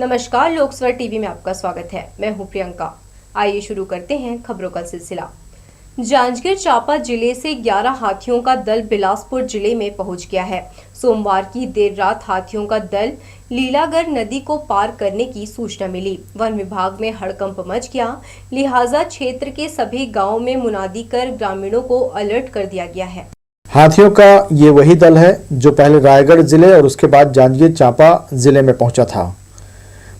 नमस्कार, लोकस्वर टीवी में आपका स्वागत है। मैं हूं प्रियंका। आइए शुरू करते हैं खबरों का सिलसिला। जांजगीर चांपा जिले से 11 हाथियों का दल बिलासपुर जिले में पहुंच गया है। सोमवार की देर रात हाथियों का दल लीलागर नदी को पार करने की सूचना मिली। वन विभाग में हड़कंप मच गया, लिहाजा क्षेत्र के सभी गाँव में मुनादी कर ग्रामीणों को अलर्ट कर दिया गया है। हाथियों का ये वही दल है जो पहले रायगढ़ जिले और उसके बाद जांजगीर चांपा जिले में पहुंचा था।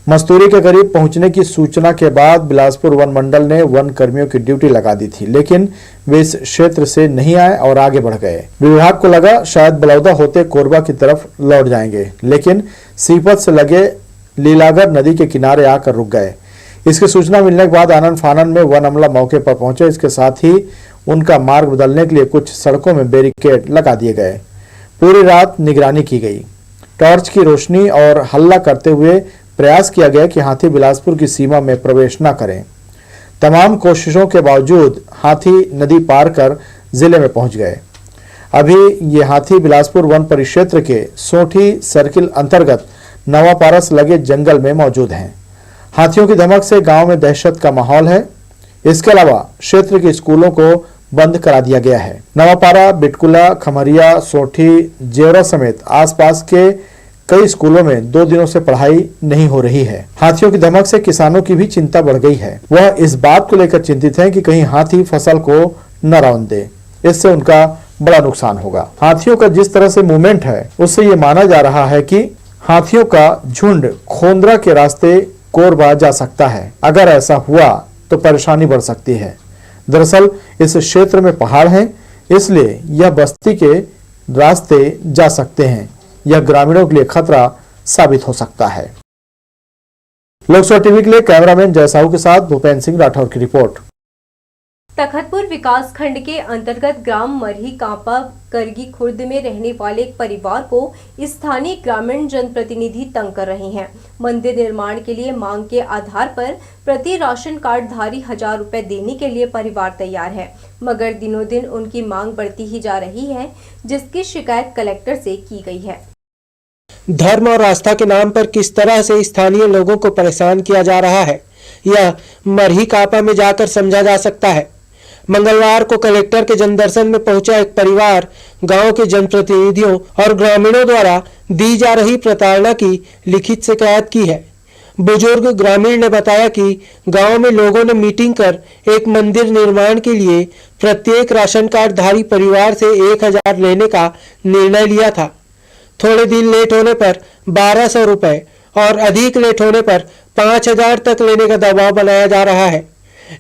मस्तूरी के करीब पहुंचने की सूचना के बाद बिलासपुर वन मंडल ने वन कर्मियों की ड्यूटी लगा दी थी, लेकिन वे इस क्षेत्र से नहीं आए और आगे बढ़ गए। विभाग को लगा शायद बलौदा होते कोरबा की तरफ लौट जाएंगे, लेकिन सीपत से लगे लीलागर नदी के किनारे आकर रुक गए। इसकी सूचना मिलने के बाद आनन फानन में वन अमला मौके पर पहुंचे। इसके साथ ही उनका मार्ग बदलने के लिए कुछ सड़कों में बैरिकेड लगा दिए गए। पूरी रात निगरानी की गई। टॉर्च की रोशनी और हल्ला करते हुए प्रयास किया गया कि हाथी बिलासपुर की सीमा में प्रवेश न करें। तमाम कोशिशों के बावजूद हाथी नदी पार कर जिले में पहुंच गए। अभी ये हाथी बिलासपुर वन परिक्षेत्र के सोठी सर्किल अंतर्गत नवापारा से लगे जंगल में मौजूद हैं। हाथियों की धमक से गांव में दहशत का माहौल है। इसके अलावा क्षेत्र के स्कूलों को बंद करा दिया गया है। नवापारा, बिटकुला, खमरिया, सोठी, जेवरा समेत आसपास के कई स्कूलों में 2 दिनों से पढ़ाई नहीं हो रही है। हाथियों की धमक से किसानों की भी चिंता बढ़ गई है। वह इस बात को लेकर चिंतित हैं कि कहीं हाथी फसल को न रौंद दे, इससे उनका बड़ा नुकसान होगा। हाथियों का जिस तरह से मूवमेंट है, उससे ये माना जा रहा है कि हाथियों का झुंड खोंदरा के रास्ते कोरबा जा सकता है। अगर ऐसा हुआ तो परेशानी बढ़ सकती है। दरअसल इस क्षेत्र में पहाड़ हैं, इसलिए यह बस्ती के रास्ते जा सकते हैं। यह ग्रामीणों के लिए खतरा साबित हो सकता है। लोकसभा टीवी के लिए कैमरामैन जय साहू के साथ भूपेंद्र सिंह राठौर की रिपोर्ट। तखतपुर विकास खंड के अंतर्गत ग्राम मरही कांपा करगी खुर्द में रहने वाले एक परिवार को स्थानीय ग्रामीण जनप्रतिनिधि तंग कर रहे हैं। मंदिर निर्माण के लिए मांग के आधार पर प्रति राशन कार्ड धारी 1000 रुपए देने के लिए परिवार तैयार है, मगर दिनों दिन उनकी मांग बढ़ती ही जा रही है, जिसकी शिकायत कलेक्टर से की गई है। धर्म और आस्था के नाम पर किस तरह से स्थानीय लोगों को परेशान किया जा रहा है, यह मरही कापा में जाकर समझा जा सकता है। मंगलवार को कलेक्टर के जनदर्शन में पहुंचा एक परिवार गांव के जनप्रतिनिधियों और ग्रामीणों द्वारा दी जा रही प्रताड़ना की लिखित शिकायत की है। बुजुर्ग ग्रामीण ने बताया कि गांव में लोगों ने मीटिंग कर एक मंदिर निर्माण के लिए प्रत्येक राशन कार्ड धारी परिवार से 1000 लेने का निर्णय लिया था। थोड़े दिन लेट होने पर 1200 रुपए और अधिक लेट होने पर 5000 तक लेने का दबाव बनाया जा रहा है।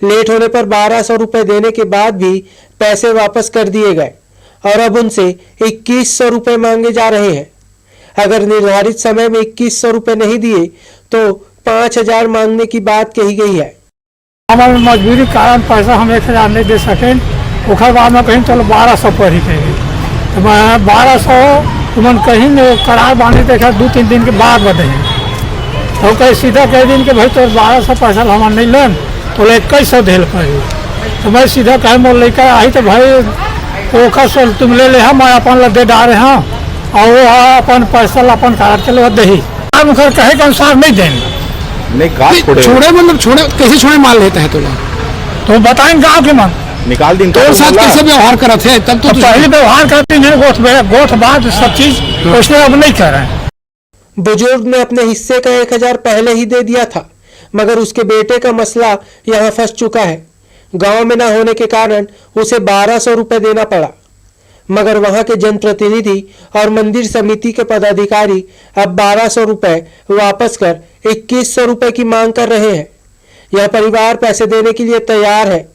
लेट होने पर 1200 रुपए देने के बाद भी पैसे वापस कर दिए गए और अब उनसे 2100 रुपए मांगे जा रहे हैं। अगर निर्धारित समय में 2100 रुपए नहीं दिए तो 5000 मांगने की बात कही गई है। हमारे मजबूरी कारण पैसा हम 1000 नहीं दे सकें, उसके बाद में कहीं चलो 1200 पर ही कहेंगे तो 1200 तुम कहीं करार बांधे देखा 2-3 दिन के बाद बताइए तो कहीं सीधा कह दिन के भाई तो 1200 पैसा हम नहीं लें तो 2100 देल कही तो मैं सीधा कहे मोल लेकर आई तो भाई तो तुम ले हम अपन दे डाले हैं और वो अपन पैसा अपन कार्ड चले दही मुखर कहे के अनुसार नहीं देंगे। नहीं छोड़े मतलब छोड़े कैसे छोड़े माल लेते हैं तो बताएंगे गाँव के मन निकाल दिन तो साथ कैसे व्यवहार करते हैं तब तो पहले व्यवहार करते हैं गोठ बात सब चीज उसने अब नहीं कर रहे हैं। बुजुर्ग ने अपने हिस्से का 1000 पहले ही दे दिया था, मगर उसके बेटे का मसला यहाँ फंस चुका है। गांव में न होने के कारण उसे 1200 रुपए देना पड़ा, मगर वहां के जनप्रतिनिधि और मंदिर समिति के पदाधिकारी अब 1200 रुपए वापस कर 2100 रुपए की मांग कर रहे हैं। यह परिवार पैसे देने के लिए तैयार है,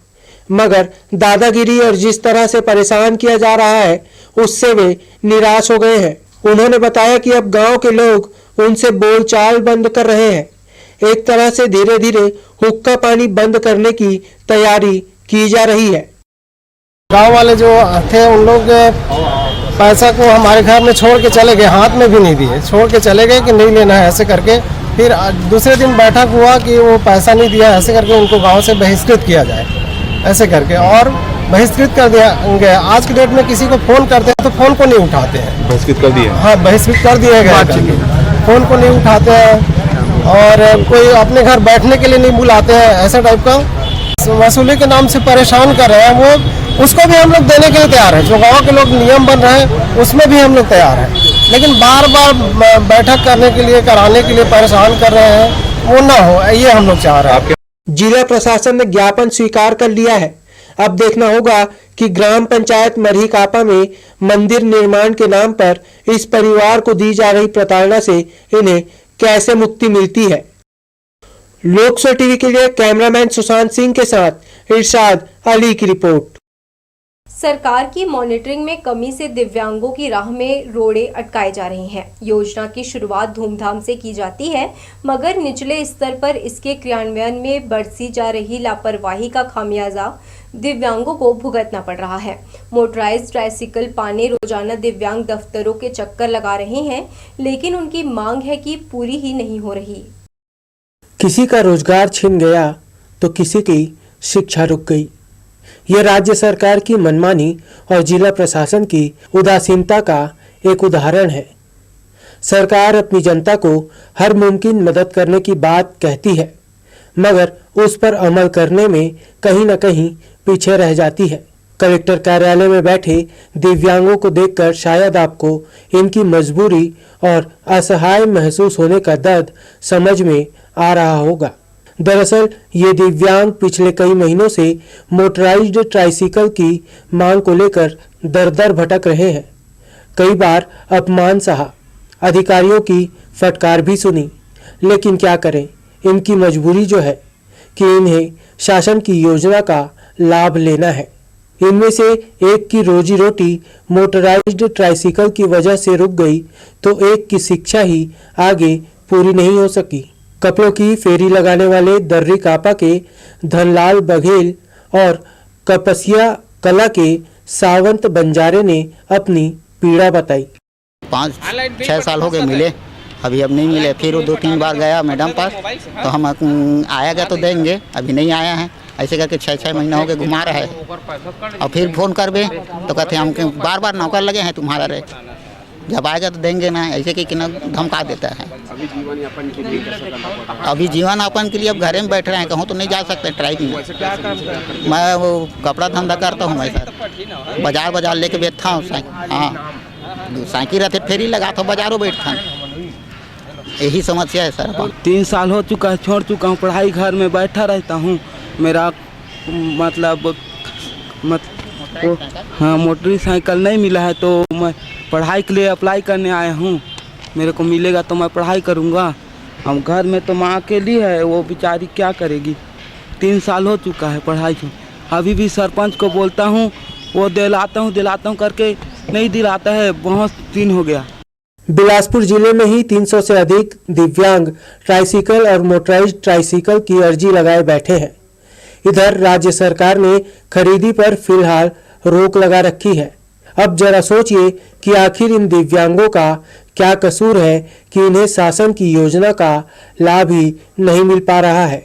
मगर दादागिरी और जिस तरह से परेशान किया जा रहा है उससे वे निराश हो गए हैं। उन्होंने बताया कि अब गांव के लोग उनसे बोलचाल बंद कर रहे हैं। एक तरह से धीरे धीरे हुक्का पानी बंद करने की तैयारी की जा रही है। गांव वाले जो थे उन लोग पैसा को हमारे घर में छोड़ के चले गए, हाथ में भी नहीं दिए, छोड़ के चले गए कि नहीं लेना है ऐसे करके। फिर दूसरे दिन बैठक हुआ कि वो पैसा नहीं दिया, ऐसे करके उनको गांव से बहिष्कृत किया जाए ऐसे करके, और बहिष्कृत कर दिया गया। आज की डेट में किसी को फोन करते हैं तो फोन को नहीं उठाते हैं। बहिष्कृत कर दिए? हाँ, बहिष्कृत कर दिया गया, फोन को नहीं उठाते हैं। और कोई अपने घर बैठने के लिए नहीं बुलाते हैं, ऐसा टाइप का वसूली के नाम से परेशान कर रहे हैं। वो उसको भी हम लोग देने के लिए तैयार है, जो गाँव के लोग नियम बन रहे हैं उसमें भी हम लोग तैयार हैं, लेकिन बार बार बैठक करने के लिए कराने के लिए परेशान कर रहे हैं, वो ना हो, ये हम लोग चाह रहे हैं। जिला प्रशासन ने ज्ञापन स्वीकार कर लिया है। अब देखना होगा कि ग्राम पंचायत मरही कापा में मंदिर निर्माण के नाम पर इस परिवार को दी जा रही प्रताड़ना से इन्हें कैसे मुक्ति मिलती है। लोकसभा टीवी के लिए कैमरामैन सुशांत सिंह के साथ इरशाद अली की रिपोर्ट। सरकार की मॉनिटरिंग में कमी से दिव्यांगों की राह में रोड़े अटकाए जा रहे हैं। योजना की शुरुआत धूमधाम से की जाती है, मगर निचले स्तर पर इसके क्रियान्वयन में बरती जा रही लापरवाही का खामियाजा दिव्यांगों को भुगतना पड़ रहा है। मोटराइज्ड ट्राइसिकल पाने रोजाना दिव्यांग दफ्तरों के चक्कर लगा रहे हैं, लेकिन उनकी मांग है कि पूरी ही नहीं हो रही। किसी का रोजगार छिन गया तो किसी की शिक्षा रुक गई। यह राज्य सरकार की मनमानी और जिला प्रशासन की उदासीनता का एक उदाहरण है। सरकार अपनी जनता को हर मुमकिन मदद करने की बात कहती है, मगर उस पर अमल करने में कहीं न कहीं पीछे रह जाती है। कलेक्टर कार्यालय में बैठे दिव्यांगों को देखकर शायद आपको इनकी मजबूरी और असहाय महसूस होने का दर्द समझ में आ रहा होगा। दरअसल ये दिव्यांग पिछले कई महीनों से मोटराइज्ड ट्राइसिकल की मांग को लेकर दर-दर भटक रहे हैं। कई बार अपमान सहा, अधिकारियों की फटकार भी सुनी, लेकिन क्या करें, इनकी मजबूरी जो है कि इन्हें शासन की योजना का लाभ लेना है। इनमें से एक की रोजी रोटी मोटराइज्ड ट्राइसिकल की वजह से रुक गई तो एक की शिक्षा ही आगे पूरी नहीं हो सकी। कपड़ों की फेरी लगाने वाले दर्री कापा के धनलाल बघेल और कपसिया कला के सावंत बंजारे ने अपनी पीड़ा बताई। 5-6 साल हो गए मिले, अभी अब नहीं मिले। फिर वो 2-3 बार गया मैडम पास, तो हम आएगा तो देंगे, अभी नहीं आया है। ऐसे करके 6-6 महीना हो गए घुमा रहा है। और फिर फोन कर बे तो कहते हैं हम बार बार नौकर लगे हैं तुम्हारा रे, जब आएगा तो देंगे ना, ऐसे कि ना धमका देता है। अभी जीवन यापन के लिए अब घरे में बैठ रहे हैं, कहूँ तो नहीं जा सकते ट्राइब में। मैं वो कपड़ा धंधा करता हूँ, मैं सर बाजार लेके बैठता हूँ। हाँ, साइकिल रहते फेरी लगा तो बाजारों बैठता हूँ, यही समस्या है सर। 3 साल हो चुका है, छोड़ चुका हूँ पढ़ाई, घर में बैठा रहता हूँ। मेरा मतलब हाँ मोटरसाइकिल नहीं मिला है, तो मैं पढ़ाई के लिए अप्लाई करने आया हूँ। मेरे को मिलेगा तो मैं पढ़ाई करूँगा। हम घर में तो माँ अकेली है, वो बेचारी क्या करेगी। 3 साल हो चुका है पढ़ाई को। अभी भी सरपंच को बोलता हूँ, वो दिलाता हूँ करके नहीं दिलाता है, बहुत दिन हो गया। बिलासपुर जिले में ही 300 से अधिक दिव्यांग ट्राइसिकल और मोटराइज्ड ट्राइसिकल की अर्जी लगाए बैठे हैं। इधर राज्य सरकार ने खरीदी पर फिलहाल रोक लगा रखी है। अब जरा सोचिए कि आखिर इन दिव्यांगों का क्या कसूर है कि इन्हें शासन की योजना का लाभ ही नहीं मिल पा रहा है।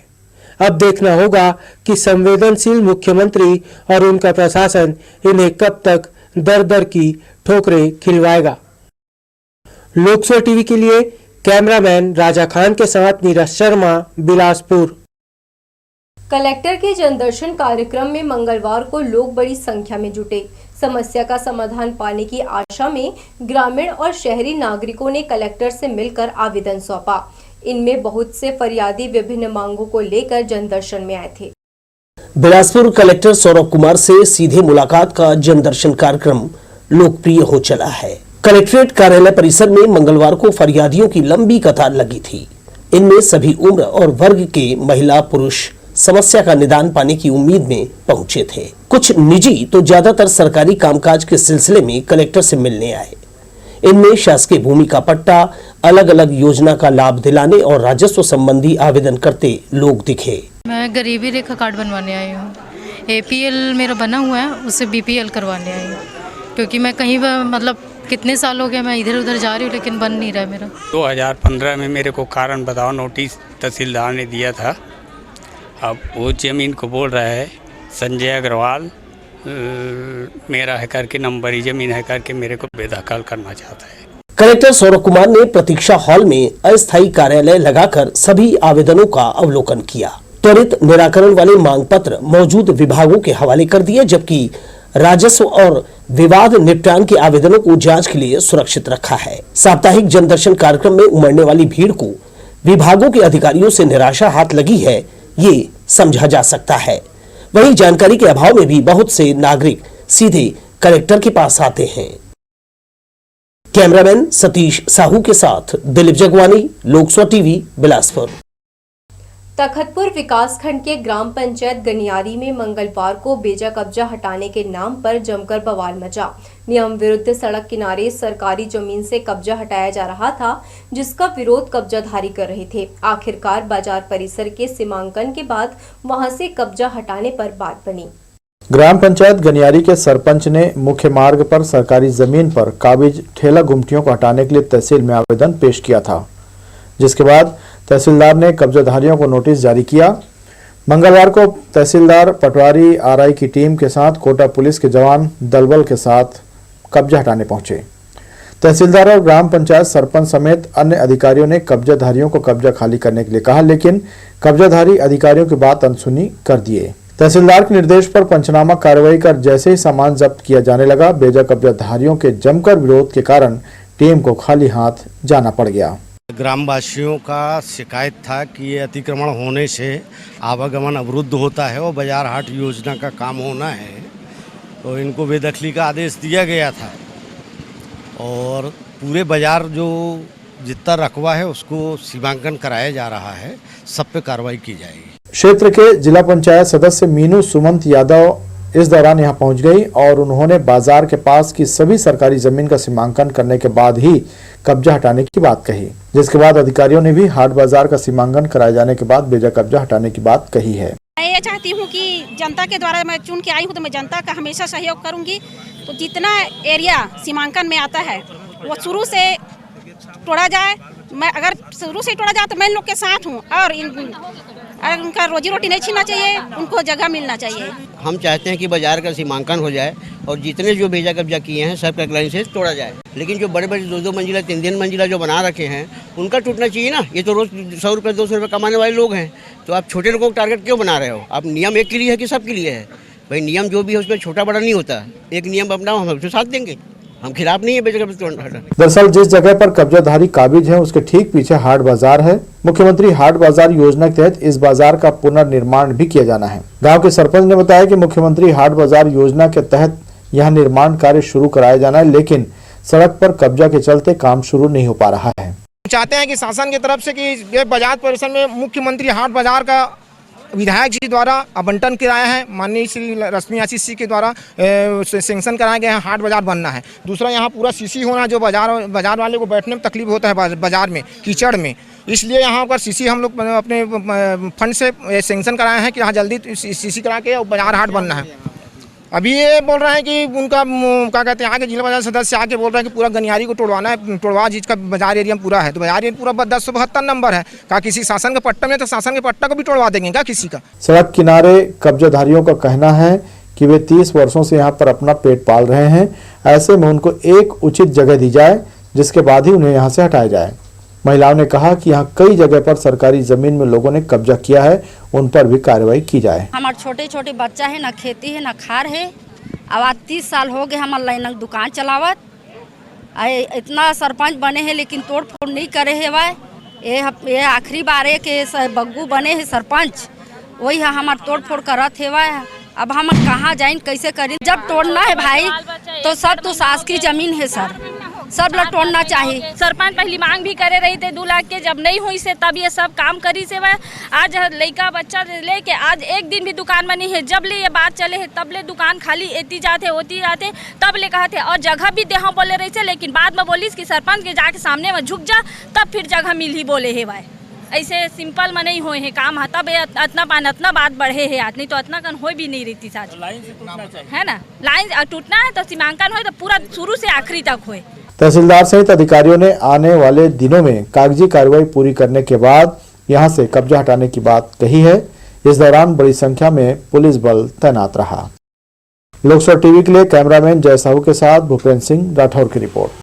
अब देखना होगा कि संवेदनशील मुख्यमंत्री और उनका प्रशासन इन्हें कब तक दर-दर की ठोकरें खिलवाएगा। लोकसभा टीवी के लिए कैमरामैन राजा खान के साथ नीरज शर्मा, बिलासपुर। कलेक्टर के जनदर्शन कार्यक्रम में मंगलवार को लोग बड़ी संख्या में जुटे। समस्या का समाधान पाने की आशा में ग्रामीण और शहरी नागरिकों ने कलेक्टर से मिलकर आवेदन सौंपा। इनमें बहुत से फरियादी विभिन्न मांगों को लेकर जनदर्शन में आए थे। बिलासपुर कलेक्टर सौरभ कुमार से सीधे मुलाकात का जनदर्शन कार्यक्रम लोकप्रिय हो चला है। कलेक्ट्रेट कार्यालय परिसर में मंगलवार को फरियादियों की लंबी कतार लगी थी। इनमें सभी उम्र और वर्ग के महिला पुरुष समस्या का निदान पाने की उम्मीद में पहुंचे थे। कुछ निजी तो ज्यादातर सरकारी कामकाज के सिलसिले में कलेक्टर से मिलने आए। इनमें शासकीय भूमि का पट्टा, अलग अलग योजना का लाभ दिलाने और राजस्व संबंधी आवेदन करते लोग दिखे। मैं गरीबी रेखा कार्ड बनवाने आई हूँ। APL मेरा बना हुआ है, उससे BPL करवाने आई हूँ, क्योंकि मैं कहीं मतलब कितने साल हो गए मैं इधर उधर जा रही हूँ, लेकिन बन नहीं रहा है मेरा। 2015 में मेरे को कारण बताओ नोटिस तहसीलदार ने दिया था। अब वो ज़मीन को बोल रहा है संजय अग्रवाल मेरा है करके, नंबरी ज़मीन है करके मेरे को बेदखल करना चाहता है। कलेक्टर सौरभ कुमार ने प्रतीक्षा हॉल में अस्थायी कार्यालय लगाकर सभी आवेदनों का अवलोकन किया। त्वरित निराकरण वाले मांग पत्र मौजूद विभागों के हवाले कर दिए, जबकि राजस्व और विवाद निपटान के आवेदनों को जांच के लिए सुरक्षित रखा है। साप्ताहिक जनदर्शन कार्यक्रम में उमड़ने वाली भीड़ को विभागों के अधिकारियों से निराशा हाथ लगी है, ये समझा जा सकता है। वहीं जानकारी के अभाव में भी बहुत से नागरिक सीधे कलेक्टर के पास आते हैं। कैमरामैन सतीश साहू के साथ दिलीप जगवानी, लोकसभा टीवी, बिलासपुर। तखतपुर विकासखंड के ग्राम पंचायत गनियारी में मंगलवार को बेजा कब्जा हटाने के नाम पर जमकर बवाल मचा। नियम विरुद्ध सड़क किनारे सरकारी जमीन से कब्जा हटाया जा रहा था, जिसका विरोध कब्जाधारी कर रहे थे। आखिरकार बाजार परिसर के सीमांकन के बाद वहां से कब्जा हटाने पर बात बनी। ग्राम पंचायत गनियारी के सरपंच ने मुख्य मार्ग पर सरकारी जमीन पर काबिज ठेला गुमटियों को हटाने के लिए तहसील में आवेदन पेश किया था, जिसके बाद तहसीलदार ने कब्जाधारियों को नोटिस जारी किया। मंगलवार को तहसीलदार पटवारी आरआई की टीम के साथ कोटा पुलिस के जवान दलबल के साथ कब्जा हटाने पहुंचे। तहसीलदार और ग्राम पंचायत सरपंच समेत अन्य अधिकारियों ने कब्जाधारियों को कब्जा खाली करने के लिए कहा, लेकिन कब्जाधारी अधिकारियों की बात अनसुनी कर दिए। तहसीलदार के निर्देश पर पंचनामा कार्रवाई कर जैसे ही सामान जब्त किया जाने लगा, बेजा कब्जाधारियों के जमकर विरोध के कारण टीम को खाली हाथ जाना पड़ गया। ग्रामवासियों का शिकायत था कि ये अतिक्रमण होने से आवागमन अवरुद्ध होता है और बाजार हाट योजना का काम होना है, तो इनको बेदखली का आदेश दिया गया था और पूरे बाजार जो जितना रकबा है उसको सीमांकन कराया जा रहा है, सब पे कार्रवाई की जाएगी। क्षेत्र के जिला पंचायत सदस्य मीनू सुमंत यादव इस दौरान यहां पहुंच गई और उन्होंने बाजार के पास की सभी सरकारी जमीन का सीमांकन करने के बाद ही कब्जा हटाने की बात कही, जिसके बाद अधिकारियों ने भी हाट बाजार का सीमांकन कराए जाने के बाद बेजा कब्जा हटाने की बात कही है। मैं ये चाहती हूँ कि जनता के द्वारा मैं चुन के आई हूँ, तो मैं जनता का हमेशा सहयोग करूँगी। तो जितना एरिया सीमांकन में आता है वो शुरू से तोड़ा जाए। मैं अगर शुरू से तोड़ा जाए तो मैं लोग के साथ हूँ और उनका रोजी रोटी नहीं छीनना चाहिए, उनको जगह मिलना चाहिए। हम चाहते हैं कि बाजार का सीमांकन हो जाए और जितने जो बेजा कब्जा किए हैं सब का लाइन से तोड़ा जाए, लेकिन जो बड़े बड़े 2-2 मंजिला 3-3 मंजिला जो बना रखे हैं उनका टूटना चाहिए ना। ये तो रोज 100 रुपये 200 रुपये कमाने वाले लोग हैं, तो आप छोटे लोगों को टारगेट क्यों बना रहे हो? आप नियम एक के लिए है कि सब के लिए है? भाई नियम जो भी है उसमें छोटा बड़ा नहीं होता, एक नियम अपनाओ, हम उसके साथ देंगे, हम खिलाफ नहीं है बेजा कब्जा तोड़ना। दरअसल जिस जगह पर कब्जाधारी काबिज है उसके ठीक पीछे हाट बाजार है। मुख्यमंत्री हाट बाजार योजना के तहत इस बाजार का पुनर्निर्माण भी किया जाना है। गांव के सरपंच ने बताया कि मुख्यमंत्री हाट बाजार योजना के तहत यहां निर्माण कार्य शुरू कराया जाना है, लेकिन सड़क पर कब्जा के चलते काम शुरू नहीं हो पा रहा है। चाहते हैं कि शासन की तरफ से कि ये बाजार परिसर में मुख्यमंत्री हाट बाजार का विधायक जी द्वारा आवंटन कराया है, माननीय श्री रश्मि आशीष जी के द्वारा सेंक्शन कराया गया है, हाट बाजार बनना है। दूसरा यहाँ पूरा सीसी होना, जो बाजार वाले को बैठने में तकलीफ होता है बाजार में कीचड़ में, इसलिए यहाँ पर सीसी हम लोग अपने फंड से सेंक्शन कराए हैं कि यहाँ जल्दी सीसी करा के बाजार हाट बनना है। अभी ये बोल रहे हैं कि उनका क्या कहते हैं आगे जिला बाजार सदस्य आके बोल रहे हैं कि पूरा गनियारी को तोड़वाना है, तोड़वा जिसका बाजार एरिया में पूरा है, तो बाजार एरिया पूरा 1072 नंबर है। कहा किसी शासन के पट्टा में तो शासन के पट्टा को भी तोड़वा देंगे क्या किसी का? सड़क किनारे कब्जाधारियों का कहना है कि वे 30 वर्षों से यहाँ पर अपना पेट पाल रहे हैं। ऐसे में उनको एक उचित जगह दी जाए, जिसके बाद ही उन्हें यहाँ से हटाया जाए। महिलाओं ने कहा कि यहाँ कई जगह पर सरकारी जमीन में लोगों ने कब्जा किया है, उन पर भी कार्रवाई की जाए। हमारे छोटे छोटे बच्चा है, ना खेती है ना खार है। अब आज 30 साल हो गए हमारे लाइन दुकान चलावत, इतना सरपंच बने हैं लेकिन तोड़ फोड़ नहीं करे है। वह ये आखिरी बार है कि बग्गू बने हैं सरपंच, वही है हमारे तोड़ फोड़ करत है। वह अब हम कहाँ जाए कैसे करें? जब तोड़ना है भाई तो सब तो सास की जमीन है सर, सब लोग तोड़ना चाहिए। सरपंच पहली मांग भी करे रही थे 2 लाख के, जब नहीं हुई से तब ये सब काम करी से वह आज लड़का बच्चा लेके आज एक दिन भी दुकान में नहीं है। जब ले ये बात चले है तब ले दुकान खाली एती जाते होती जाते, तब ले कहते और जगह भी दे हम बोले रही थे, लेकिन बाद में बोली कि सरपंच के जाके सामने में झुक जा तब फिर जगह मिल ही बोले है। भाई ऐसे सिंपल में नहीं हुए हैं काम, तब इतना पान इतना बात बढ़े है आज, नहीं तो इतना कन हो भी नहीं रहती साथ है ना। लाइन टूटना है तो सीमांकन हो तो पूरा शुरू से आखिरी तक हो। तहसीलदार सहित अधिकारियों ने आने वाले दिनों में कागजी कार्रवाई पूरी करने के बाद यहां से कब्जा हटाने की बात कही है। इस दौरान बड़ी संख्या में पुलिस बल तैनात रहा। लोकसभा टीवी के लिए कैमरामैन जय साहू के साथ भूपेंद्र सिंह राठौर की रिपोर्ट।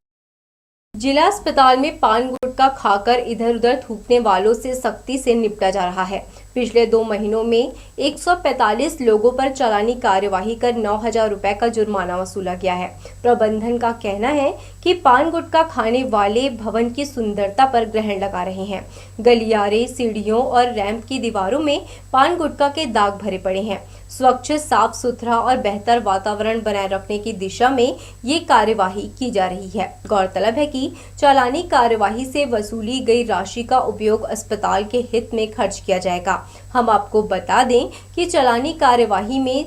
जिला अस्पताल में पान गुटखा खाकर इधर उधर थूकने वालों से सख्ती से निपटा जा रहा है। पिछले 2 महीनों में 145 लोगों पर चालानी कार्यवाही कर 9,000 रुपए का जुर्माना वसूला गया है। प्रबंधन का कहना है कि पान गुटखा खाने वाले भवन की सुंदरता पर ग्रहण लगा रहे हैं। गलियारे, सीढ़ियों और रैंप की दीवारों में पान गुटखा के दाग भरे पड़े हैं। स्वच्छ, साफ सुथरा और बेहतर वातावरण बनाए रखने की दिशा में ये कार्यवाही की जा रही है। गौरतलब है कि चालानी कार्यवाही से वसूली गई राशि का उपयोग अस्पताल के हित में खर्च किया जाएगा। हम आपको बता दें कि चालानी कार्यवाही में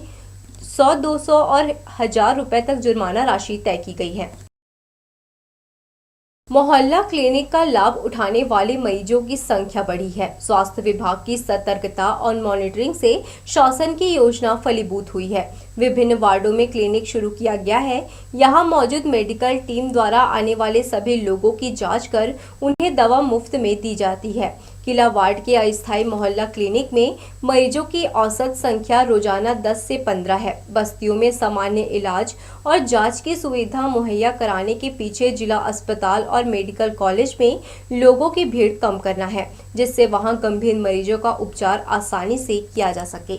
100, 200 और 1,000 रुपए तक जुर्माना राशि तय की गई है। मोहल्ला क्लिनिक का लाभ उठाने वाले मरीजों की संख्या बढ़ी है। स्वास्थ्य विभाग की सतर्कता और मॉनिटरिंग से शासन की योजना फलीभूत हुई है। विभिन्न वार्डों में क्लिनिक शुरू किया गया है। यहां मौजूद मेडिकल टीम द्वारा आने वाले सभी लोगों की जांच कर उन्हें दवा मुफ्त में दी जाती है। किला वार्ड के अस्थायी मोहल्ला क्लिनिक में मरीजों की औसत संख्या रोजाना 10 से 15 है। बस्तियों में सामान्य इलाज और जांच की सुविधा मुहैया कराने के पीछे जिला अस्पताल और मेडिकल कॉलेज में लोगों की भीड़ कम करना है, जिससे वहां गंभीर मरीजों का उपचार आसानी से किया जा सके।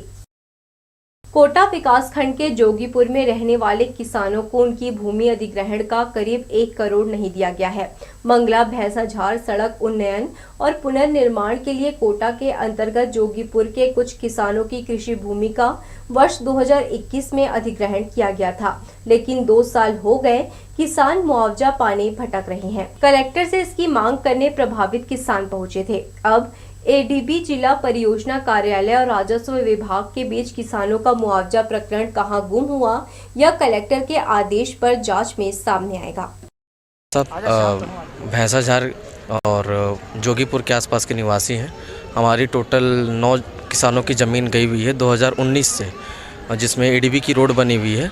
कोटा विकासखंड के जोगीपुर में रहने वाले किसानों को उनकी भूमि अधिग्रहण का करीब 1 करोड़ नहीं दिया गया है। मंगला भैंसाझार सड़क उन्नयन और पुनर्निर्माण के लिए कोटा के अंतर्गत जोगीपुर के कुछ किसानों की कृषि भूमि का वर्ष 2021 में अधिग्रहण किया गया था, लेकिन 2 साल हो गए किसान मुआवजा पाने भटक रहे हैं। कलेक्टर से इसकी मांग करने प्रभावित किसान पहुंचे थे। अब एडीबी, जिला परियोजना कार्यालय और राजस्व विभाग के बीच किसानों का मुआवजा प्रकरण कहां गुम हुआ, यह कलेक्टर के आदेश पर जांच में सामने आएगा। सब भैंसाझार और जोगीपुर के आसपास के निवासी हैं। हमारी टोटल 9 किसानों की ज़मीन गई हुई है 2019 से, जिसमें एडीबी की रोड बनी हुई है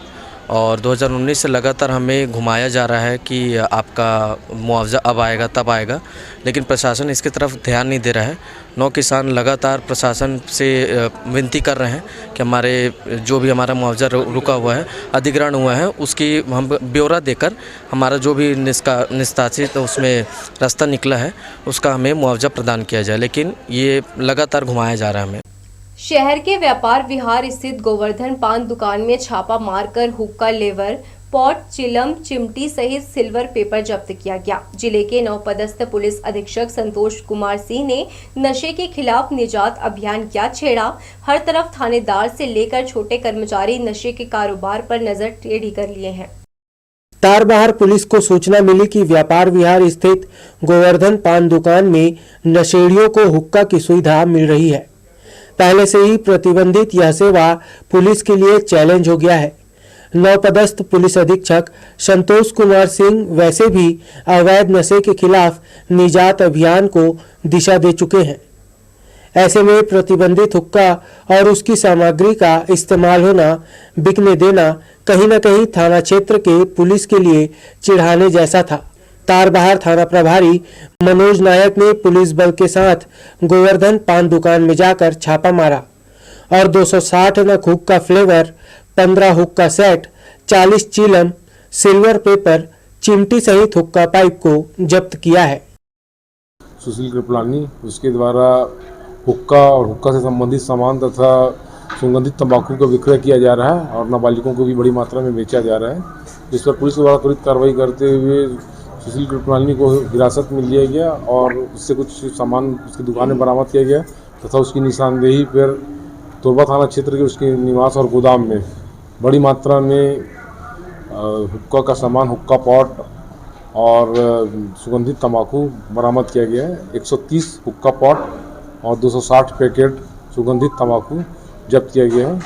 और 2019 से लगातार हमें घुमाया जा रहा है कि आपका मुआवजा अब आएगा तब आएगा, लेकिन प्रशासन इसकी तरफ ध्यान नहीं दे रहा है। 9 किसान लगातार प्रशासन से विनती कर रहे हैं कि हमारे जो भी हमारा मुआवजा रुका हुआ है, अधिग्रहण हुआ है, उसकी हम ब्यौरा देकर हमारा जो भी निष्कासित उसमें रास्ता निकला है उसका हमें मुआवजा प्रदान किया जाए, लेकिन ये लगातार घुमाया जा रहा है हमें। शहर के व्यापार विहार स्थित गोवर्धन पान दुकान में छापा मारकर हुक्का, लेवर, पॉट, चिलम, चिमटी सहित सिल्वर पेपर जब्त किया गया। जिले के नवपदस्थ पुलिस अधीक्षक संतोष कुमार सिंह ने नशे के खिलाफ निजात अभियान क्या छेड़ा। हर तरफ थानेदार से लेकर छोटे कर्मचारी नशे के कारोबार पर नजर टेढ़ी कर लिए हैं। तारबहार पुलिस को सूचना मिली कि व्यापार विहार स्थित गोवर्धन पान दुकान में नशेड़ियों को हुक्का की सुविधा मिल रही है। पहले से ही प्रतिबंधित यह सेवा पुलिस के लिए चैलेंज हो गया है। नवपदस्थ पुलिस अधीक्षक संतोष कुमार सिंह वैसे भी अवैध नशे के खिलाफ निजात अभियान को दिशा दे चुके हैं। ऐसे में प्रतिबंधित हुक्का और उसकी सामग्री का इस्तेमाल होना, बिकने देना कहीं न कहीं थाना क्षेत्र के पुलिस के लिए चिढ़ाने जैसा था। तारबहार थाना प्रभारी मनोज नायक ने पुलिस बल के साथ गोवर्धन पान दुकान में जाकर छापा मारा और 260 नग हुक्का फ्लेवर, 15 हुक्का सेट, 40 चीलम, सिल्वर पेपर, चिमटी सहित हुक्का पाइप को जब्त किया है। सुशील कृपलानी, उसके द्वारा हुक्का और हुक्का से संबंधित सामान तथा सुगंधित तंबाकू का विक्रय किया जा रहा है और नाबालिगों को भी बड़ी मात्रा में बेचा जा रहा है, जिस पर पुलिस द्वारा त्वरित कार्रवाई करते हुए सुशील कृपलानी को हिरासत में लिया गया और उससे कुछ सामान उसकी दुकान में बरामद किया गया तथा उसकी निशानदेही पर तोरबा थाना क्षेत्र के उसके निवास और गोदाम में बड़ी मात्रा में हुक्का का सामान, हुक्का पॉट और सुगंधित तंबाकू बरामद किया गया है। 130 हुक्का पॉट और 260 पैकेट सुगंधित तंबाकू जब्त किया गया है।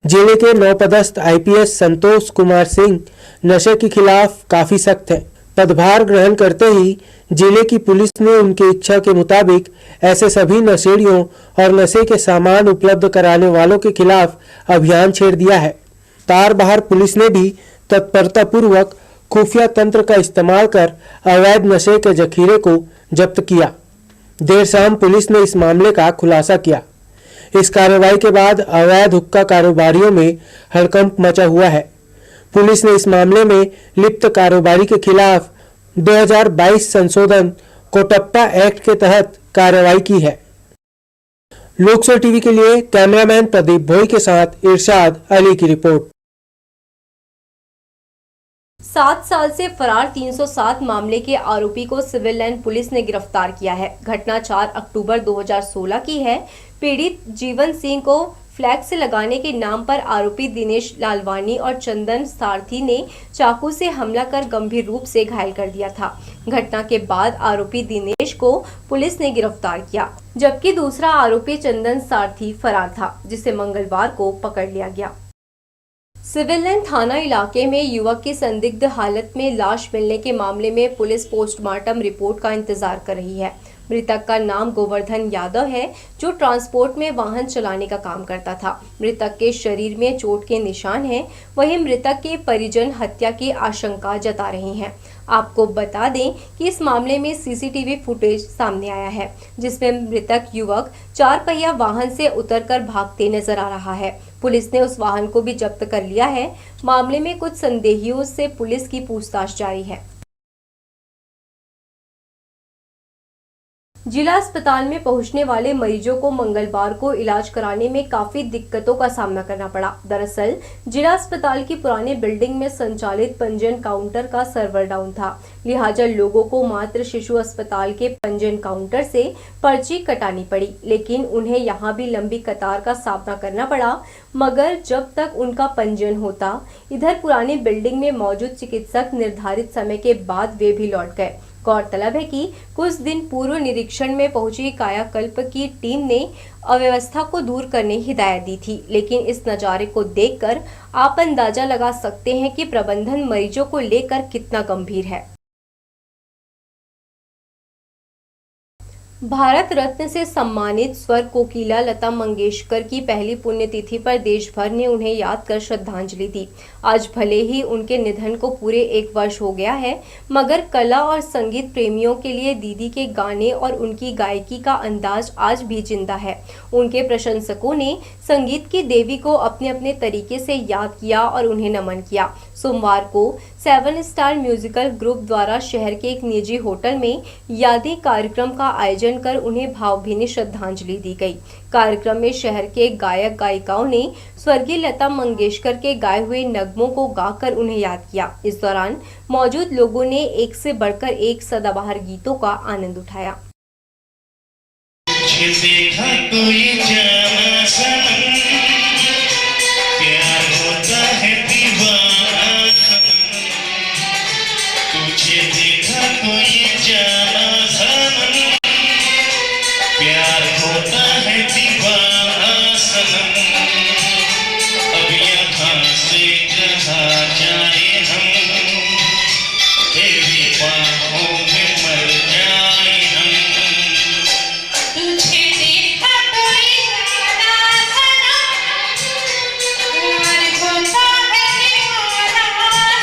जिले के नवपदस्थ आईपीएस संतोष कुमार सिंह नशे के खिलाफ काफी सख्त है। पदभार ग्रहण करते ही जिले की पुलिस ने उनकी इच्छा के मुताबिक ऐसे सभी नशेड़ियों और नशे के सामान उपलब्ध कराने वालों के खिलाफ अभियान छेड़ दिया है। तारबहार पुलिस ने भी तत्परता पूर्वक खुफिया तंत्र का इस्तेमाल कर अवैध नशे के जखीरे को जब्त किया। देर शाम पुलिस ने इस मामले का खुलासा किया। इस कार्रवाई के बाद अवैध हुक्का कारोबारियों में हड़कंप मचा हुआ है। पुलिस ने इस मामले में लिप्त कारोबारी के खिलाफ 2022 संशोधन कोटप्पा एक्ट के तहत कार्रवाई की है। लोकसभा टीवी के लिए कैमरामैन प्रदीप भोई के साथ इरशाद अली की रिपोर्ट। 7 साल से फरार 307 मामले के आरोपी को सिविल लाइन पुलिस ने गिरफ्तार किया है। घटना 4 अक्टूबर 2016 की है। पीड़ित जीवन सिंह को फ्लैक्स लगाने के नाम पर आरोपी दिनेश लालवानी और चंदन सारथी ने चाकू से हमला कर गंभीर रूप से घायल कर दिया था। घटना के बाद आरोपी दिनेश को पुलिस ने गिरफ्तार किया, जबकि दूसरा आरोपी चंदन सारथी फरार था, जिसे मंगलवार को पकड़ लिया गया। सिविल लाइन थाना इलाके में युवक की संदिग्ध हालत में लाश मिलने के मामले में पुलिस पोस्टमार्टम रिपोर्ट का इंतजार कर रही है। मृतक का नाम गोवर्धन यादव है, जो ट्रांसपोर्ट में वाहन चलाने का काम करता था। मृतक के शरीर में चोट के निशान हैं। वहीं मृतक के परिजन हत्या की आशंका जता रहे हैं। आपको बता दें कि इस मामले में सीसीटीवी फुटेज सामने आया है, जिसमें मृतक युवक 4 पहिया वाहन से उतरकर भागते नजर आ रहा है। पुलिस ने उस वाहन को भी जब्त कर लिया है। मामले में कुछ संदेहियों से पुलिस की पूछताछ जारी है। जिला अस्पताल में पहुंचने वाले मरीजों को मंगलवार को इलाज कराने में काफी दिक्कतों का सामना करना पड़ा। दरअसल जिला अस्पताल की पुरानी बिल्डिंग में संचालित पंजीयन काउंटर का सर्वर डाउन था, लिहाजा लोगों को मातृ शिशु अस्पताल के पंजीयन काउंटर से पर्ची कटानी पड़ी, लेकिन उन्हें यहां भी लंबी कतार का सामना करना पड़ा। मगर जब तक उनका पंजीयन होता, इधर पुरानी बिल्डिंग में मौजूद चिकित्सक निर्धारित समय के बाद वे भी लौट गए। गौरतलब है कि कुछ दिन पूर्व निरीक्षण में पहुंची कायाकल्प की टीम ने अव्यवस्था को दूर करने की हिदायत दी थी, लेकिन इस नज़ारे को देखकर आप अंदाजा लगा सकते हैं कि प्रबंधन मरीजों को लेकर कितना गंभीर है। भारत रत्न से सम्मानित स्वर कोकिला लता मंगेशकर की पहली पुण्यतिथि पर देश भर ने उन्हें याद कर श्रद्धांजलि दी। आज भले ही उनके निधन को पूरे 1 वर्ष हो गया है, मगर कला और संगीत प्रेमियों के लिए दीदी के गाने और उनकी गायकी का अंदाज आज भी जिंदा है। उनके प्रशंसकों ने संगीत की देवी को अपने अपने तरीके से याद किया और उन्हें नमन किया। सोमवार को 7 स्टार म्यूजिकल ग्रुप द्वारा शहर के एक निजी होटल में यादें कार्यक्रम का आयोजन कर उन्हें भावभीनी श्रद्धांजलि दी गई। कार्यक्रम में शहर के गायक गायिकाओं ने स्वर्गीय लता मंगेशकर के गाए हुए नगमों को गाकर उन्हें याद किया। इस दौरान मौजूद लोगों ने एक से बढ़कर एक सदाबहार गीतों का आनंद उठाया। प्यार होता है दीवाना सनम, अब यहाँ से जहाँ जाए हम, तेरी बाहों में मर जाए हम। तुझे देखा कोई जाना सनम, प्यार होता है दीवाना सनम,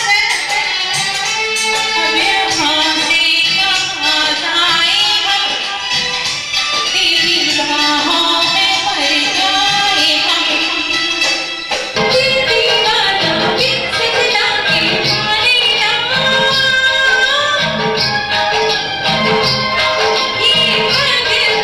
अब यहाँ से जहाँ जाए हम, तेरी बाहों में मर जाए हम। तेरी गाना किससे जाके मारे ना, ये पगला है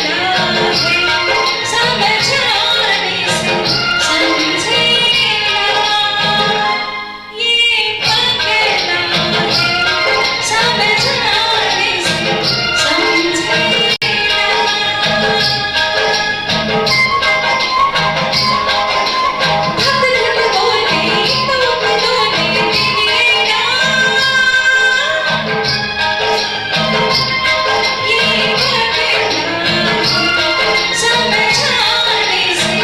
समझाने से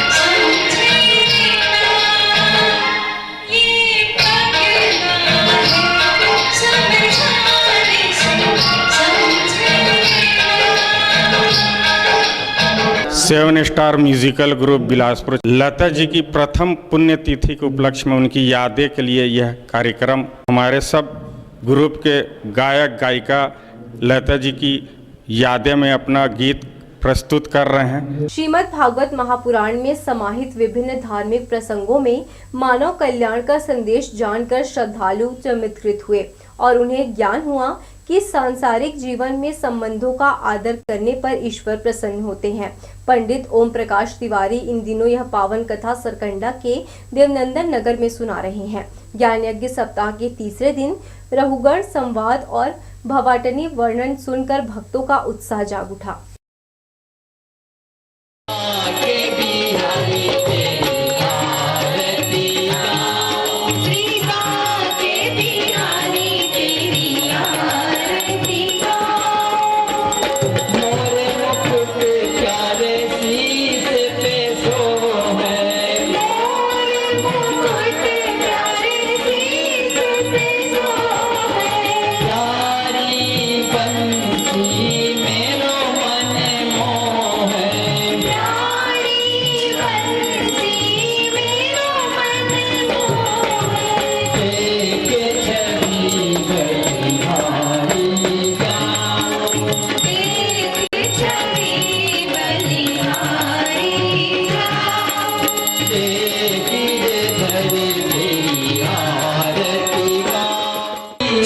समझे ना, ये पगला है समझाने से समझे seven star musical group Bilaspur Lata ji की प्रथम पुण्यतिथि के उपलक्ष्य में उनकी यादें के लिए यह कार्यक्रम हमारे सब ग्रुप के गायक गायिका लता जी की यादें में अपना गीत प्रस्तुत कर रहे हैं। श्रीमद् भागवत महापुराण में समाहित विभिन्न धार्मिक प्रसंगों में मानव कल्याण का संदेश जानकर श्रद्धालु चमत्कृत हुए और उन्हें ज्ञान हुआ कि सांसारिक जीवन में संबंधों का आदर करने पर ईश्वर प्रसन्न होते हैं। पंडित ओम प्रकाश तिवारी इन दिनों यह पावन कथा सरकंडा के देवनंदन नगर में सुना रहे हैं। ज्ञान यज्ञ सप्ताह के तीसरे दिन रहुगण संवाद और भवाटनी वर्णन सुनकर भक्तों का उत्साह जाग उठा।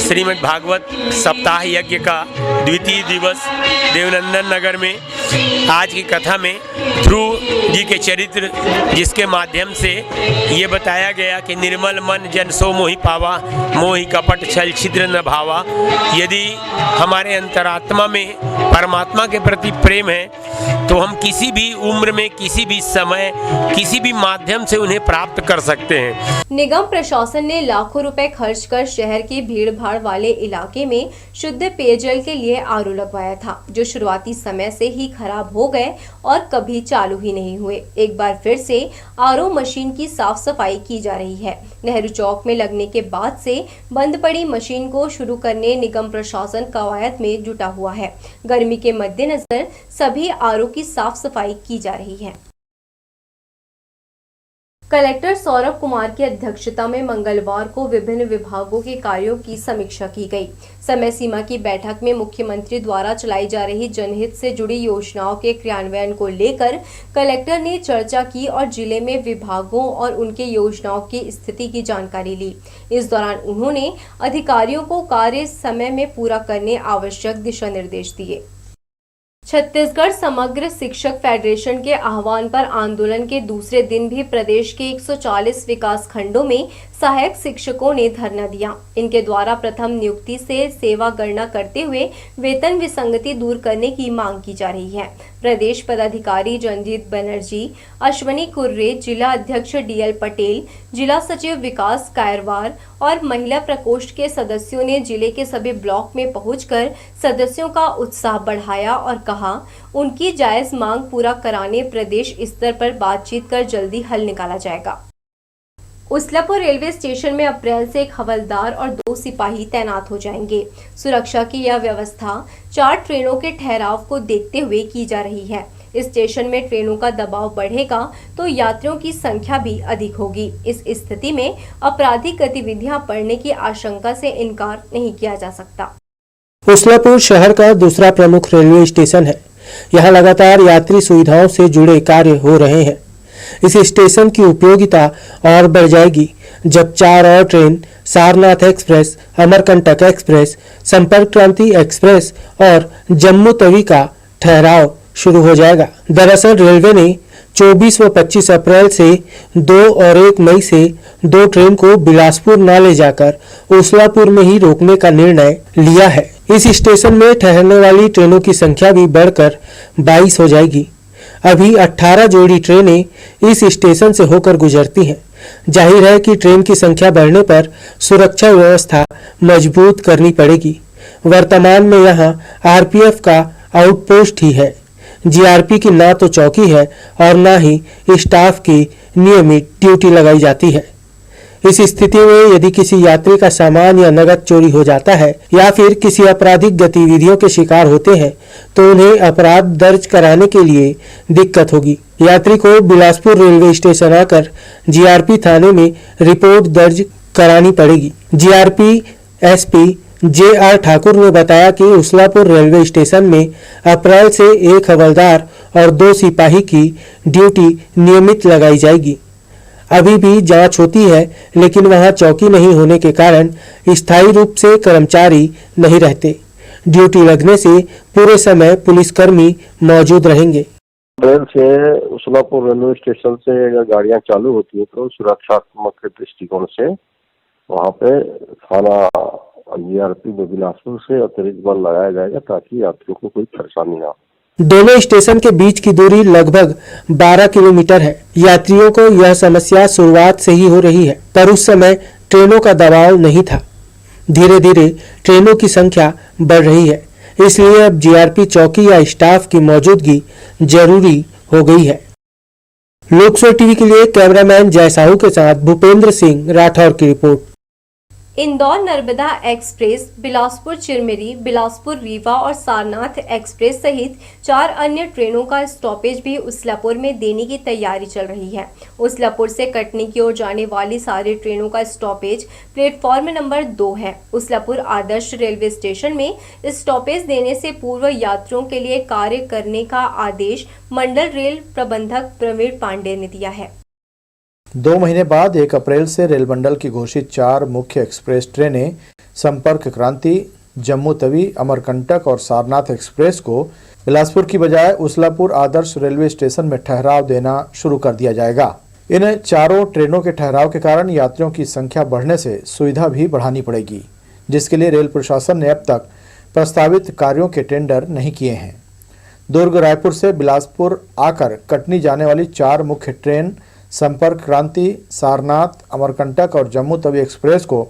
श्रीमद् भागवत सप्ताह यज्ञ का द्वितीय दिवस देवनंदन नगर में आज की कथा में ध्रुव जी के चरित्र जिसके माध्यम से ये बताया गया कि निर्मल मन जन सो मोहि पावा, मोहि कपट छल छिद्र न भावा। यदि हमारे अंतरात्मा में परमात्मा के प्रति प्रेम है तो हम किसी भी उम्र में, किसी भी समय, किसी भी माध्यम से उन्हें प्राप्त कर सकते हैं। निगम प्रशासन ने लाखों रुपए खर्च कर शहर के भीड़ भाड़ वाले इलाके में शुद्ध पेयजल के लिए आरओ लगवाया था, जो शुरुआती समय से ही खराब हो गए और कभी चालू ही नहीं हुए। एक बार फिर से आरओ मशीन की साफ सफाई की जा रही है। नेहरू चौक में लगने के बाद से बंद पड़ी मशीन को शुरू करने निगम प्रशासन कवायद में जुटा हुआ है। गर्मी के मद्देनजर सभी आरओ की साफ सफाई की जा रही है। कलेक्टर सौरभ कुमार की अध्यक्षता में मंगलवार को विभिन्न विभागों के कार्यों की समीक्षा की गई। समय सीमा की बैठक में मुख्यमंत्री द्वारा चलाई जा रही जनहित से जुड़ी योजनाओं के क्रियान्वयन को लेकर कलेक्टर ने चर्चा की और जिले में विभागों और उनके योजनाओं की स्थिति की जानकारी ली। इस दौरान उन्होंने अधिकारियों को कार्य समय में पूरा करने आवश्यक दिशा निर्देश दिए। छत्तीसगढ़ समग्र शिक्षक फेडरेशन के आह्वान पर आंदोलन के दूसरे दिन भी प्रदेश के 140 विकास खंडों में सहायक शिक्षकों ने धरना दिया। इनके द्वारा प्रथम नियुक्ति से सेवा गणना करते हुए वेतन विसंगति दूर करने की मांग की जा रही है। प्रदेश पदाधिकारी रंजीत बनर्जी, अश्वनी कुर्रे, जिला अध्यक्ष डीएल पटेल, जिला सचिव विकास कायरवार और महिला प्रकोष्ठ के सदस्यों ने जिले के सभी ब्लॉक में पहुंचकर सदस्यों का उत्साह बढ़ाया और कहा उनकी जायज मांग पूरा कराने प्रदेश स्तर पर बातचीत कर जल्दी हल निकाला जाएगा। उसलापुर रेलवे स्टेशन में अप्रैल से एक हवलदार और 2 सिपाही तैनात हो जाएंगे। सुरक्षा की यह व्यवस्था 4 ट्रेनों के ठहराव को देखते हुए की जा रही है। इस स्टेशन में ट्रेनों का दबाव बढ़ेगा तो यात्रियों की संख्या भी अधिक होगी। इस स्थिति में आपराधिक गतिविधियां बढ़ने की आशंका से इनकार नहीं किया जा सकता। उसलापुर शहर का दूसरा प्रमुख रेलवे स्टेशन है। यहाँ लगातार यात्री सुविधाओं से जुड़े कार्य हो रहे हैं। इस स्टेशन की उपयोगिता और बढ़ जाएगी जब 4 और train Sarnath express, Amarkantak express, संपर्क क्रांति एक्सप्रेस और जम्मू तवी का ठहराव शुरू हो जाएगा। दरअसल रेलवे ने 24 व 25 अप्रैल से 2 और 1 मई से 2 ट्रेन को बिलासपुर न ले जाकर उसलापुर में ही रोकने का निर्णय लिया है। इस स्टेशन में ठहरने वाली ट्रेनों की संख्या भी बढ़कर 22 हो जाएगी। अभी 18 जोड़ी ट्रेनें इस स्टेशन से होकर गुजरती हैं। जाहिर है कि ट्रेन की संख्या बढ़ने पर सुरक्षा व्यवस्था मजबूत करनी पड़ेगी। वर्तमान में यहाँ आरपीएफ का आउटपोस्ट ही है। जीआरपी की ना तो चौकी है और ना ही स्टाफ की नियमित ड्यूटी लगाई जाती है। इस स्थिति में यदि किसी यात्री का सामान या नकद चोरी हो जाता है या फिर किसी आपराधिक गतिविधियों के शिकार होते हैं तो उन्हें अपराध दर्ज कराने के लिए दिक्कत होगी। यात्री को बिलासपुर रेलवे स्टेशन आकर जीआरपी थाने में रिपोर्ट दर्ज करानी पड़ेगी। GRP SP JR. ठाकुर ने बताया कि उसलापुर रेलवे स्टेशन में अप्रैल से 1 हवलदार और 2 सिपाही की ड्यूटी नियमित लगाई जाएगी। अभी भी जांच होती है लेकिन वहां चौकी नहीं होने के कारण स्थायी रूप से कर्मचारी नहीं रहते। ड्यूटी लगने से पूरे समय पुलिसकर्मी मौजूद रहेंगे। अप्रैल से उसलापुर रेलवे स्टेशन से अगर गाड़ियां चालू होती है तो सुरक्षात्मक के दृष्टिकोण से वहां पे थाना जीआरपी बिलासपुर से अतिरिक्त बल लगाया जाएगा ताकि यात्रियों को कोई परेशानी ना हो। दोनों स्टेशन के बीच की दूरी लगभग 12 किलोमीटर है। यात्रियों को यह समस्या शुरुआत से ही हो रही है, पर उस समय ट्रेनों का दबाव नहीं था। धीरे धीरे ट्रेनों की संख्या बढ़ रही है, इसलिए अब जीआरपी चौकी या स्टाफ की मौजूदगी जरूरी हो गई है। लोकसभा टीवी के लिए कैमरामैन जय साहू के साथ भूपेंद्र सिंह राठौर की रिपोर्ट। इंदौर नर्मदा एक्सप्रेस, बिलासपुर चिरमिरी, बिलासपुर रीवा और सारनाथ एक्सप्रेस सहित 4 अन्य ट्रेनों का स्टॉपेज भी उसलापुर में देने की तैयारी चल रही है। उसलापुर से कटनी की ओर जाने वाली सारी ट्रेनों का स्टॉपेज प्लेटफॉर्म नंबर 2 है। उसलापुर आदर्श रेलवे स्टेशन में स्टॉपेज देने से पूर्व यात्रियों के लिए कार्य करने का आदेश मंडल रेल प्रबंधक प्रवीण पांडे ने दिया है। 2 महीने बाद 1 अप्रैल से रेल मंडल की घोषित 4 मुख्य एक्सप्रेस ट्रेनें संपर्क क्रांति, जम्मू तवी, अमरकंटक और सारनाथ एक्सप्रेस को बिलासपुर की बजाय उसलापुर आदर्श रेलवे स्टेशन में ठहराव देना शुरू कर दिया जाएगा। इन चारों ट्रेनों के ठहराव के कारण यात्रियों की संख्या बढ़ने से सुविधा भी बढ़ानी पड़ेगी, जिसके लिए रेल प्रशासन ने अब तक प्रस्तावित कार्यों के टेंडर नहीं किए हैं। दुर्ग रायपुर से बिलासपुर आकर कटनी जाने वाली 4 मुख्य ट्रेन संपर्क क्रांति, सारनाथ, अमरकंटक और जम्मू तवी एक्सप्रेस को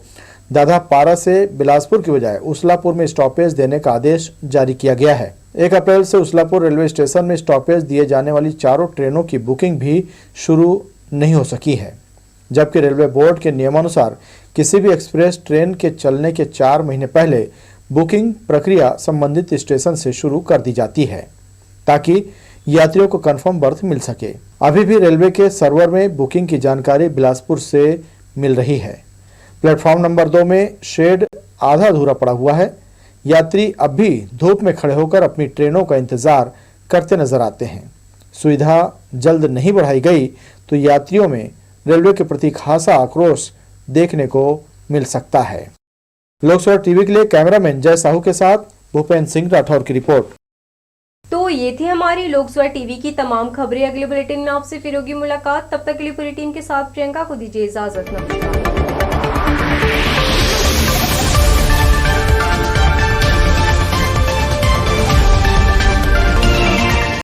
दादा पारा से बिलासपुर की बजाय उसलापुर में स्टॉपेज देने का आदेश जारी किया गया है। 1 अप्रैल से उसलापुर रेलवे स्टेशन में स्टॉपेज दिए जाने वाली चारों ट्रेनों की बुकिंग भी शुरू नहीं हो सकी है, जबकि रेलवे बोर्ड के नियमानुसार किसी भी एक्सप्रेस ट्रेन के चलने के 4 महीने पहले बुकिंग प्रक्रिया संबंधित स्टेशन से शुरू कर दी जाती है ताकि यात्रियों को कंफर्म बर्थ मिल सके। अभी भी रेलवे के सर्वर में बुकिंग की जानकारी बिलासपुर से मिल रही है। प्लेटफॉर्म नंबर 2 में शेड आधा अधूरा पड़ा हुआ है। यात्री अब भी धूप में खड़े होकर अपनी ट्रेनों का इंतजार करते नजर आते हैं। सुविधा जल्द नहीं बढ़ाई गई तो यात्रियों में रेलवे के प्रति खासा आक्रोश देखने को मिल सकता है। लोकसभा टीवी के लिए कैमरामैन जय साहू के साथ भूपेंद्र सिंह राठौर की रिपोर्ट। तो ये थी हमारी लोकसभा टीवी की तमाम खबरें। अगले बुलेटिन में आपसे फिर होगी मुलाकात। तब तक के लिए पूरी टीम के साथ प्रियंका को दीजिए इजाजत। नमस्कार।